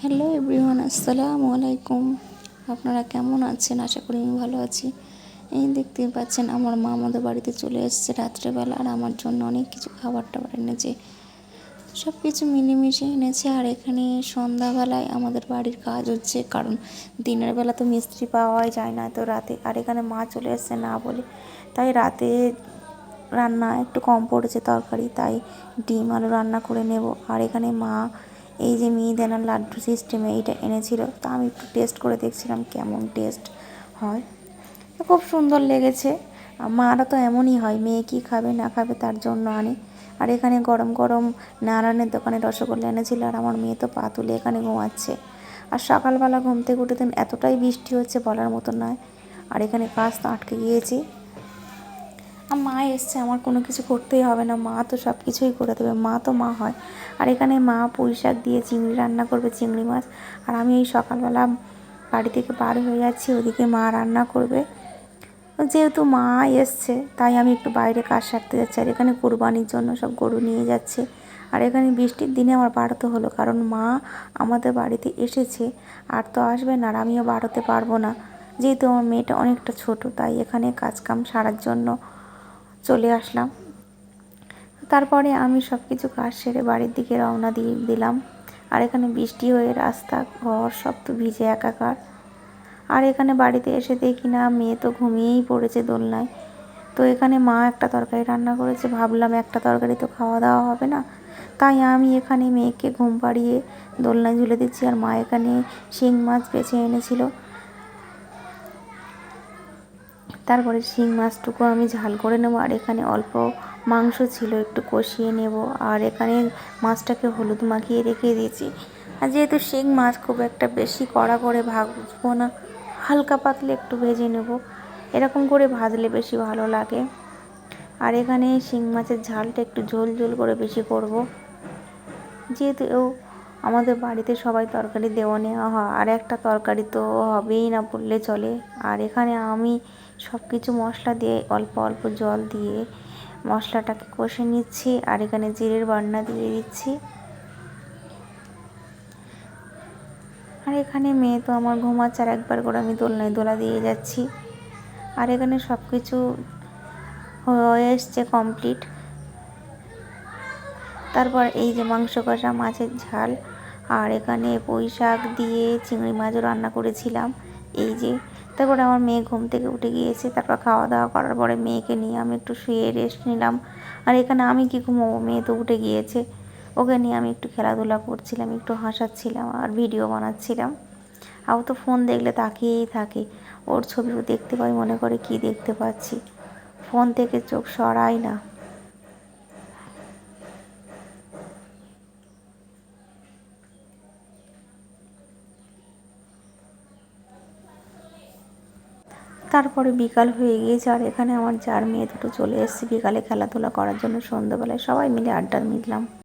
Hello everyone, আসসালামু আলাইকুম। আপনারা কেমন আছেন? আশা করি আমি ভালো আছি। এই দেখতে পাচ্ছেন আমার মা আমাদের বাড়িতে চলে এসেছে রাত্রেবেলা, আর আমার জন্য অনেক কিছু খাবার টাবার এনেছে, সব কিছু মিলেমিশে এনেছে। আর এখানে সন্ধ্যাবেলায় আমাদের বাড়ির কাজ হচ্ছে, কারণ দিনের বেলা তো মিস্ত্রি পাওয়াই যায় না, তো রাতে। আর এখানে মা চলে এসছে না বলে, তাই রাতে রান্না একটু কম পড়েছে তরকারি, তাই ডিম আলু রান্না করে নেব। আর এখানে মা এই যে মিহিদানা লাড্ডু সিস্টেমে এইটা এনেছিল, তা আমি একটু টেস্ট করে দেখছিলাম কেমন টেস্ট হয়। খুব সুন্দর লেগেছে। মারা তো এমনই হয়, মেয়ে কী খাবে না খাবে তার জন্য আনে। আর এখানে গরম গরম নারায়ণের দোকানে রসগোল্লা এনেছিল, আর আমার মেয়ে তো পা তুলে এখানে ঘুমাচ্ছে। আর সকালবেলা ঘুম থেকে উঠে দিন এতটাই বৃষ্টি হচ্ছে বলার মতো নয়। আর এখানে কাজ তো আটকে গিয়েছি। আর মা এসছে, আমার কোনো কিছু করতেই হবে না, মা তো সব কিছুই করে দেবে, মা তো মা হয়। আর এখানে মা পুঁই শাক দিয়ে চিংড়ি রান্না করবে, চিংড়ি মাছ। আর আমি এই সকালবেলা বাড়ি থেকে বার হয়ে যাচ্ছি, ওদিকে মা রান্না করবে। যেহেতু মা এসছে তাই আমি একটু বাইরে কাজ সারতে যাচ্ছি। আর এখানে কুরবানির জন্য সব গরু নিয়ে যাচ্ছে। আর এখানে বৃষ্টির দিনে আমার বাড়াতে হলো, কারণ মা আমাদের বাড়িতে এসেছে, আর তো আসবে না, আর আমিও বাড়াতে পারবো না, যেহেতু আমার মেয়েটা অনেকটা ছোট। তাই এখানে কাজকাম সারার জন্য চলে আসলাম। তারপরে আমি সব কিছু কাজ সেরে বাড়ির দিকে রওনা দিয়ে দিলাম। আর এখানে বৃষ্টি হয়ে রাস্তা ঘর সব তো ভিজে একাকার। আর এখানে বাড়িতে এসে দেখি না মেয়ে তো ঘুমিয়েই পড়েছে দোলনায়। তো এখানে মা একটা তরকারি রান্না করেছে, ভাবলাম একটা তরকারি তো খাওয়া দাওয়া হবে না, তাই আমি এখানে মেয়েকে ঘুম পাড়িয়ে দোলনায় ঝুলে দিচ্ছি। আর মা এখানে শিং মাছ বেছে এনেছিল, তারপরে শিং মাছটুকু আমি ঝাল করে নেবো। আর এখানে অল্প মাংস ছিল, একটু কষিয়ে নেব। আর এখানে মাছটাকে হলুদ মাখিয়ে রেখে দিয়েছি। আর যেহেতু শিং মাছ খুব একটা বেশি কড়া করে ভাজবো না, হালকা পাতলে একটু ভেজে নেব, এরকম করে ভাজলে বেশি ভালো লাগে। আর এখানে শিং মাছের ঝালটা একটু ঝোল ঝোল করে বেশি করব, যেহেতু আমাদের বাড়িতে সবাই তরকারি দেওয়া নেওয়া হয়, আর একটা তরকারি তো হবেই না বললে চলে। আর এখানে আমি সব কিছু মশলা দিয়ে অল্প অল্প জল দিয়ে মশলাটাকে কষে নিচ্ছি। আর এখানে জিরের বাটনা দিয়ে দিচ্ছি। আর এখানে মেয়ে তো আমার ঘুমাচ্ছে, আর একবার করে আমি দোলনায় দোলা দিয়ে যাচ্ছি। আর এখানে সব কিছু হয়ে এসছে কমপ্লিট। তারপর এই যে মাংস কষা, মাছের ঝাল, আর এখানে পুঁই শাক দিয়ে চিংড়ি মাছও রান্না করেছিলাম এই যে। তারপরে আমার মেয়ে ঘুম থেকে উঠে গিয়েছে, তারপর খাওয়া দাওয়া করার পরে মেয়েকে নিয়ে আমি একটু শুয়ে রেস্ট নিলাম। আর এখানে আমি কি ঘুমোবো, মেয়ে তো উঠে গিয়েছে, ওকে নিয়ে আমি একটু খেলাধুলা করছিলাম, একটু হাসাচ্ছিলাম আর ভিডিও বানাচ্ছিলাম। আর ও তো ফোন দেখলে তাকিয়েই থাকে, ওর ছবিও দেখতে পাই, মনে করে কি দেখতে পাচ্ছি, ফোন থেকে চোখ সরাই না। তারপরে বিকাল হয়ে গিয়েছে, আর এখানে আমার যার মেয়ে দুটো চলে এসেছে বিকালে খেলাধুলা করার জন্য। সন্ধ্যাবেলায় সবাই মিলে আড্ডা দিলাম।